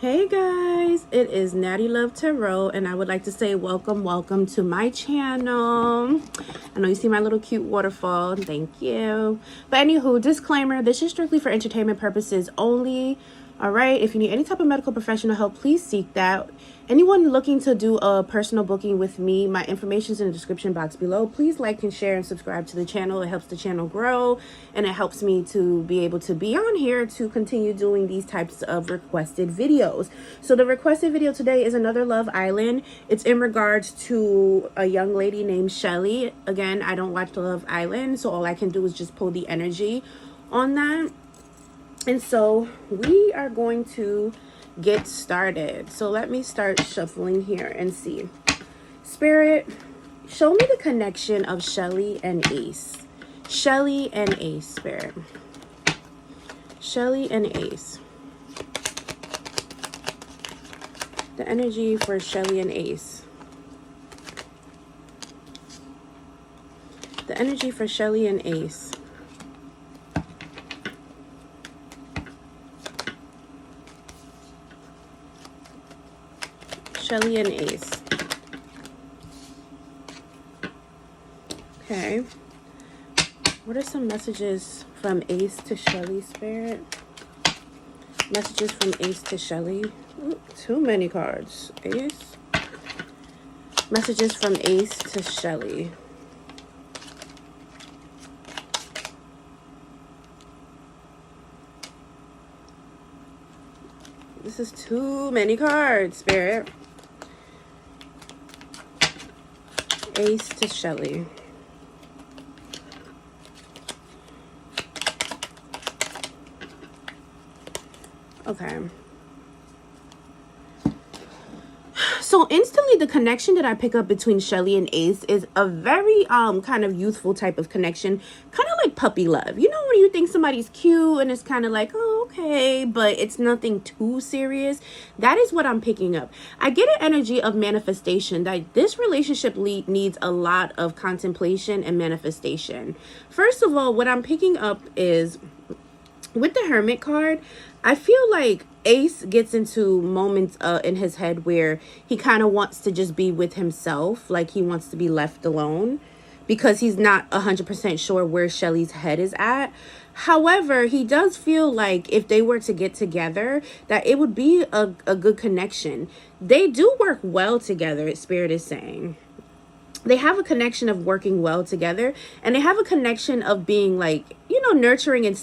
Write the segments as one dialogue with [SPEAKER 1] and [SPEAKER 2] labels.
[SPEAKER 1] Hey guys, it is Natiluv Tarot, and I would like to say welcome to my channel. I know you see my little cute waterfall. Thank you. But anywho, disclaimer, this is strictly for entertainment purposes only. All right, if you need any type of medical professional help, please seek that. Anyone looking to do a personal booking with me, my information is in the description box below. Please like and share and subscribe to the channel. It helps the channel grow, and it helps me to be able to be on here to continue doing these types of requested videos. So the requested video today is another Love Island. It's in regards to a young lady named Chelsey. Again, I don't watch Love Island, so all I can do is just pull the energy on that. And so we are going to get started. So let me start shuffling here and see. Spirit, show me the connection of Chelsey and Ace. Chelsey and Ace, Spirit. Chelsey and Ace. The energy for Chelsey and Ace. The energy for Chelsey and Ace. Chelsey and Ace. Okay. What are some messages from Ace to Chelsey, Spirit? Messages from Ace to Chelsey. Ooh, too many cards. Ace. Messages from Ace to Chelsey. This is too many cards, Spirit. Ace to Chelsey. Okay. So instantly the connection that I pick up between Chelsey and Ace is a very kind of youthful type of connection, kind of like puppy love. You know, when you think somebody's cute and it's kind of like, oh, okay, but it's nothing too serious. That is what I'm picking up. I get an energy of manifestation, that this relationship needs a lot of contemplation and manifestation. First of all, what I'm picking up is with the Hermit card, I feel like Ace gets into moments in his head where he kind of wants to just be with himself, like he wants to be left alone because he's not 100% sure where Chelsey's head is at. However, he does feel like if they were to get together, that it would be a good connection. They do work well together, Spirit is saying. They have a connection of working well together, and they have a connection of being like, you know, nurturing and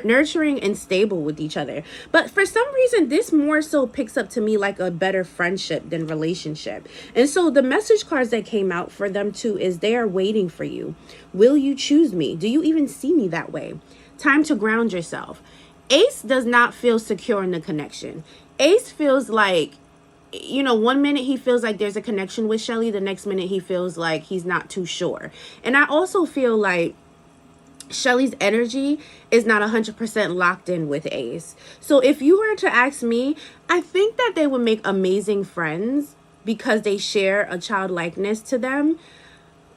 [SPEAKER 1] nurturing and stable with each other. But for some reason, this more so picks up to me like a better friendship than relationship. And so the message cards that came out for them too is they are waiting for you. Will you choose me? Do you even see me that way? Time to ground yourself. Ace does not feel secure in the connection. Ace feels like, you know, one minute he feels like there's a connection with Chelsey, the next minute he feels like he's not too sure. And I also feel like Chelsey's energy is not 100% locked in with Ace. So if you were to ask me, I think that they would make amazing friends because they share a childlikeness to them.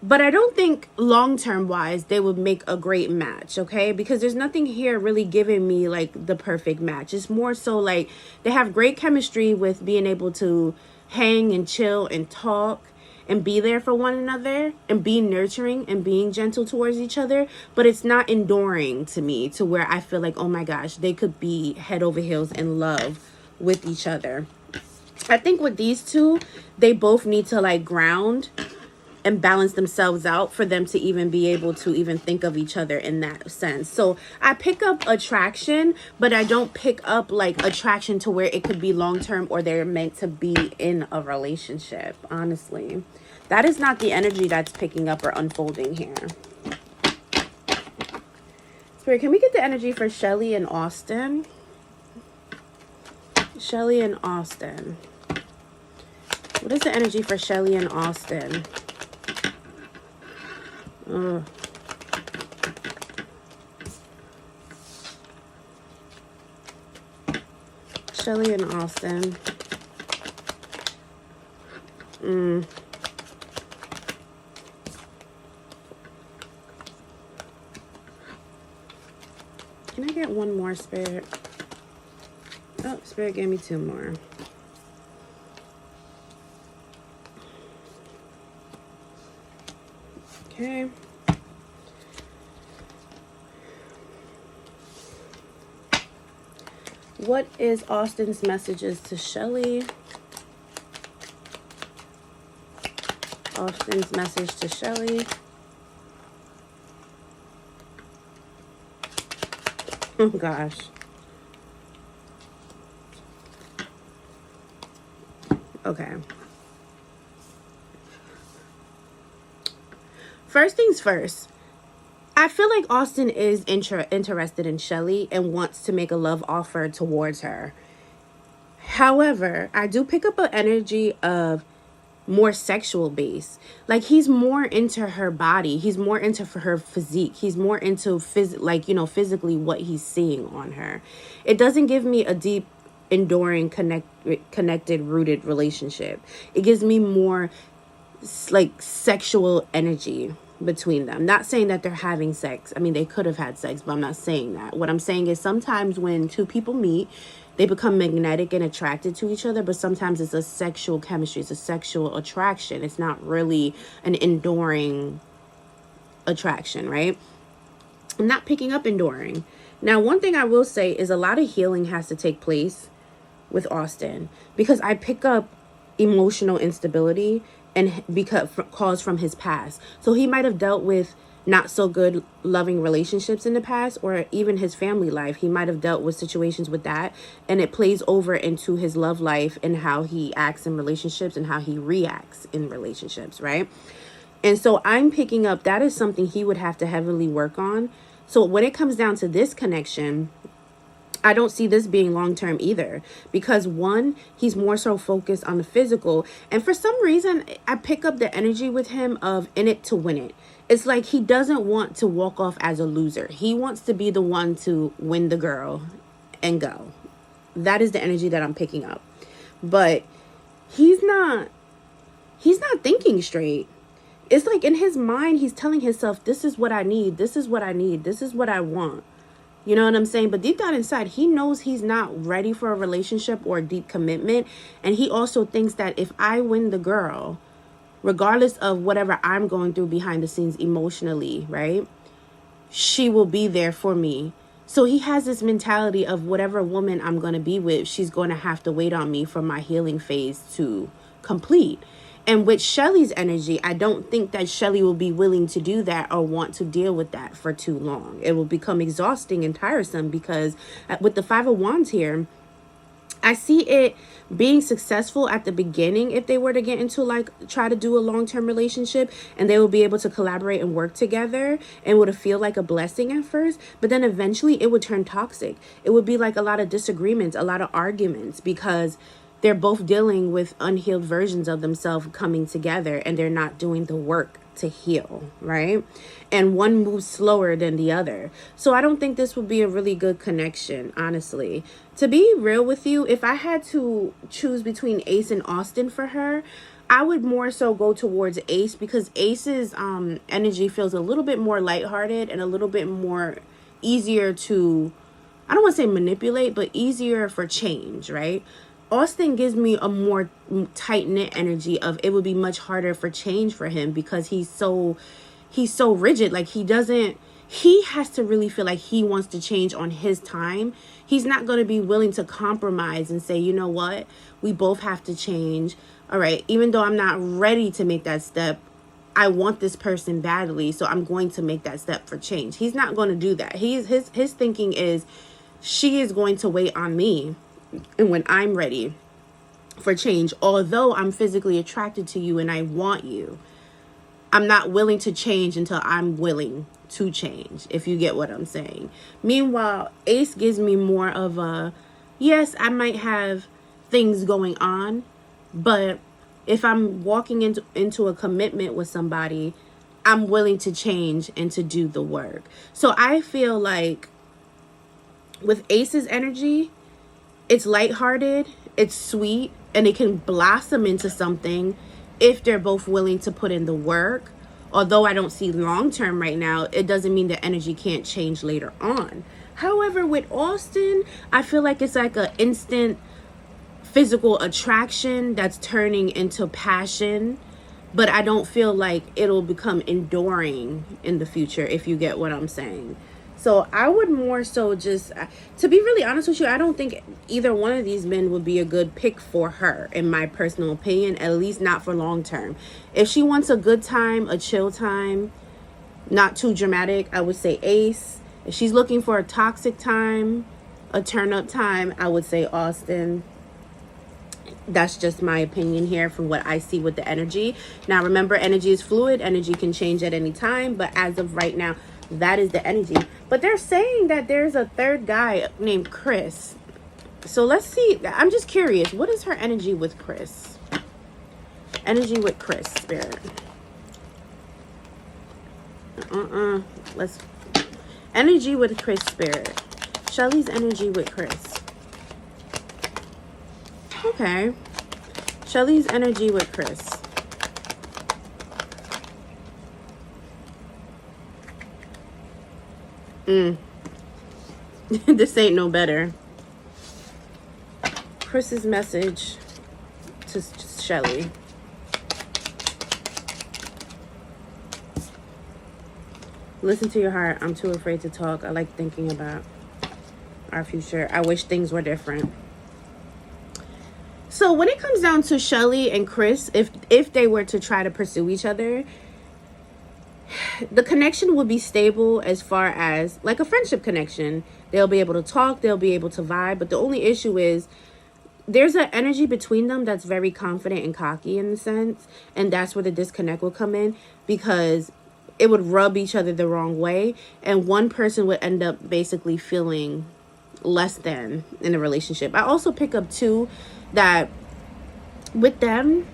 [SPEAKER 1] But I don't think long-term wise they would make a great match, okay? Because there's nothing here really giving me like the perfect match. It's more so like they have great chemistry with being able to hang and chill and talk and be there for one another and be nurturing and being gentle towards each other. But it's not enduring to me to where I feel like, oh my gosh, they could be head over heels in love with each other. I think with these two, they both need to like ground and balance themselves out for them to even be able to even think of each other in that sense. So I pick up attraction, but I don't pick up like attraction to where it could be long-term or they're meant to be in a relationship. Honestly, that is not the energy that's picking up or unfolding here. Spirit, can we get the energy for Chelsey and Austin? Chelsey and Austin. What is the energy for Chelsey and Austin? Chelsey and Austin. Can I get one more, Spirit? Oh, Spirit gave me 2 more. Okay. What is Austin's messages to Chelsey? Austin's message to Chelsey. Oh gosh. Okay. First things first. I feel like Austin is interested in Chelsey and wants to make a love offer towards her. However, I do pick up an energy of more sexual base. Like, he's more into her body. He's more into her physique. He's more into physically what he's seeing on her. It doesn't give me a deep, enduring, connected, rooted relationship. It gives me more like sexual energy between them. Not saying that they're having sex. I mean, they could have had sex, but I'm not saying that. What I'm saying is sometimes when 2 people meet, they become magnetic and attracted to each other, but sometimes it's a sexual chemistry. It's a sexual attraction. It's not really an enduring attraction, right? I'm not picking up enduring. Now, one thing I will say is a lot of healing has to take place with Austin, because I pick up emotional instability and because caused from his past. So he might have dealt with not so good loving relationships in the past, or even his family life. He might have dealt with situations with that, and it plays over into his love life and how he acts in relationships and how he reacts in relationships, right? And so I'm picking up that is something he would have to heavily work on. So when it comes down to this connection, I don't see this being long-term either, because one, he's more so focused on the physical. And for some reason, I pick up the energy with him of in it to win it. It's like he doesn't want to walk off as a loser. He wants to be the one to win the girl and go. That is the energy that I'm picking up. But he's not thinking straight. It's like in his mind, he's telling himself, this is what I need. This is what I need. This is what I want. You know what I'm saying? But deep down inside, he knows he's not ready for a relationship or a deep commitment. And he also thinks that if I win the girl, regardless of whatever I'm going through behind the scenes emotionally, right, she will be there for me. So he has this mentality of whatever woman I'm going to be with, she's going to have to wait on me for my healing phase to complete. And with Chelsey's energy, I don't think that Chelsey will be willing to do that or want to deal with that for too long. It will become exhausting and tiresome, because with the 5 of Wands here, I see it being successful at the beginning if they were to get into try to do a long-term relationship, and they will be able to collaborate and work together, and would feel like a blessing at first, but then eventually it would turn toxic. It would be like a lot of disagreements, a lot of arguments, because they're both dealing with unhealed versions of themselves coming together, and they're not doing the work to heal, right? And one moves slower than the other. So I don't think this would be a really good connection, honestly. To be real with you, if I had to choose between Ace and Austin for her, I would more so go towards Ace, because Ace's energy feels a little bit more lighthearted and a little bit more easier to, I don't want to say manipulate, but easier for change, right? Austin gives me a more tight-knit energy of it would be much harder for change for him, because he's so rigid. Like, he has to really feel like he wants to change on his time. He's not going to be willing to compromise and say, you know what, we both have to change. All right, even though I'm not ready to make that step, I want this person badly, so I'm going to make that step for change. He's not going to do that. His thinking is, she is going to wait on me, and when I'm ready for change, although I'm physically attracted to you and I want you, I'm not willing to change until I'm willing to change, if you get what I'm saying. Meanwhile, Ace gives me more of a, yes, I might have things going on, but if I'm walking into a commitment with somebody, I'm willing to change and to do the work. So I feel like with Ace's energy, it's lighthearted, it's sweet, and it can blossom into something if they're both willing to put in the work. Although I don't see long term right now, it doesn't mean the energy can't change later on. However, with Austin, I feel like it's like an instant physical attraction that's turning into passion, but I don't feel like it'll become enduring in the future, if you get what I'm saying. So I would more so just, to be really honest with you, I don't think either one of these men would be a good pick for her, in my personal opinion, at least not for long term. If she wants a good time, a chill time, not too dramatic, I would say Ace. If she's looking for a toxic time, a turn up time, I would say Austin. That's just my opinion here from what I see with the energy. Now, remember, energy is fluid. Energy can change at any time. But as of right now, that is the energy. But they're saying that there's a third guy named Chris. So let's see. I'm just curious. What is her energy with Chris? Energy with Chris, Spirit. Let's... Energy with Chris, Spirit. Chelsey's energy with Chris. Okay. Chelsey's energy with Chris. This ain't no better. Chris's message to Chelsey. Listen to your heart. I'm too afraid to talk. I like thinking about our future. I wish things were different. So when it comes down to Chelsey and Chris, if they were to try to pursue each other, the connection will be stable as far as like a friendship connection. They'll be able to talk. They'll be able to vibe. But the only issue is there's an energy between them that's very confident and cocky in a sense. And that's where the disconnect will come in, because it would rub each other the wrong way, and one person would end up basically feeling less than in a relationship. I also pick up too that with them,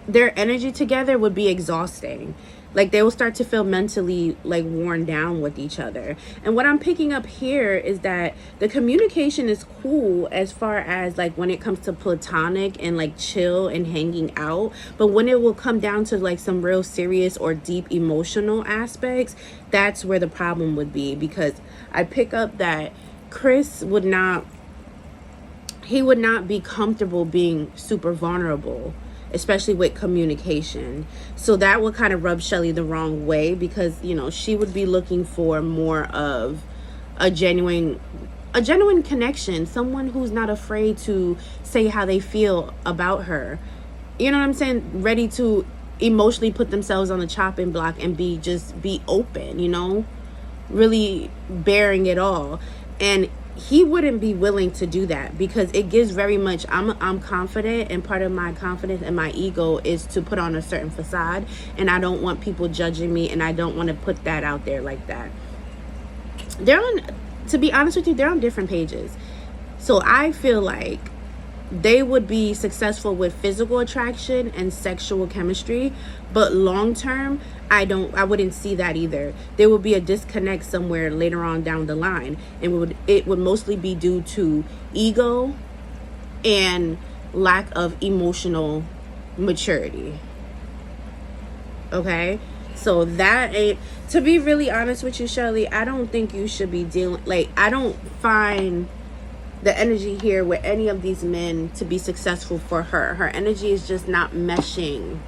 [SPEAKER 1] their energy together would be exhausting. Like they will start to feel mentally like worn down with each other. And what I'm picking up here is that the communication is cool as far as like when it comes to platonic and like chill and hanging out. But when it will come down to like some real serious or deep emotional aspects, that's where the problem would be. Because I pick up that Chris would not be comfortable being super vulnerable, especially with communication. So that would kind of rub Chelsey the wrong way, because, you know, she would be looking for more of a genuine connection, someone who's not afraid to say how they feel about her. You know what I'm saying? Ready to emotionally put themselves on the chopping block and be open, you know, really bearing it all. And he wouldn't be willing to do that, because it gives very much I'm confident, and part of my confidence and my ego is to put on a certain facade, and I don't want people judging me, and I don't want to put that out there like that. To be honest with you, they're on different pages. So I feel like they would be successful with physical attraction and sexual chemistry, but long term, I wouldn't see that either. There would be a disconnect somewhere later on down the line, and it would mostly be due to ego and lack of emotional maturity. Okay? So that ain't, to be really honest with you, Chelsey, I don't think you should be dealing, like, I don't find the energy here with any of these men to be successful for her. Her energy is just not meshing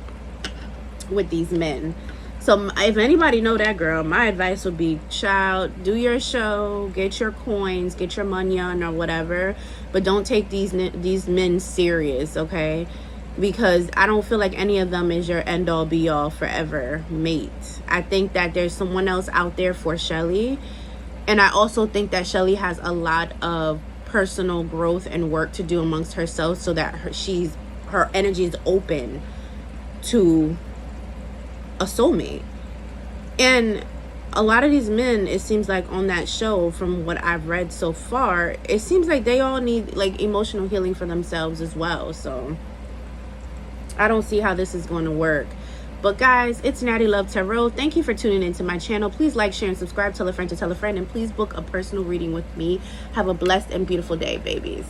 [SPEAKER 1] with these men. So if anybody know that girl, my advice would be, child, do your show, get your coins, get your money on or whatever, but don't take these men serious, okay? Because I don't feel like any of them is your end all be all forever mate. I think that there's someone else out there for Chelsey, and I also think that Chelsey has a lot of personal growth and work to do amongst herself, so that her energy is open to a soulmate. And a lot of these men, it seems like on that show, from what I've read so far, it seems like they all need like emotional healing for themselves as well. So I don't see how this is going to work. But guys, it's Natiluv Tarot. Thank you for tuning into my channel. Please like, share, and subscribe. Tell a friend to tell a friend. And please book a personal reading with me. Have a blessed and beautiful day, babies.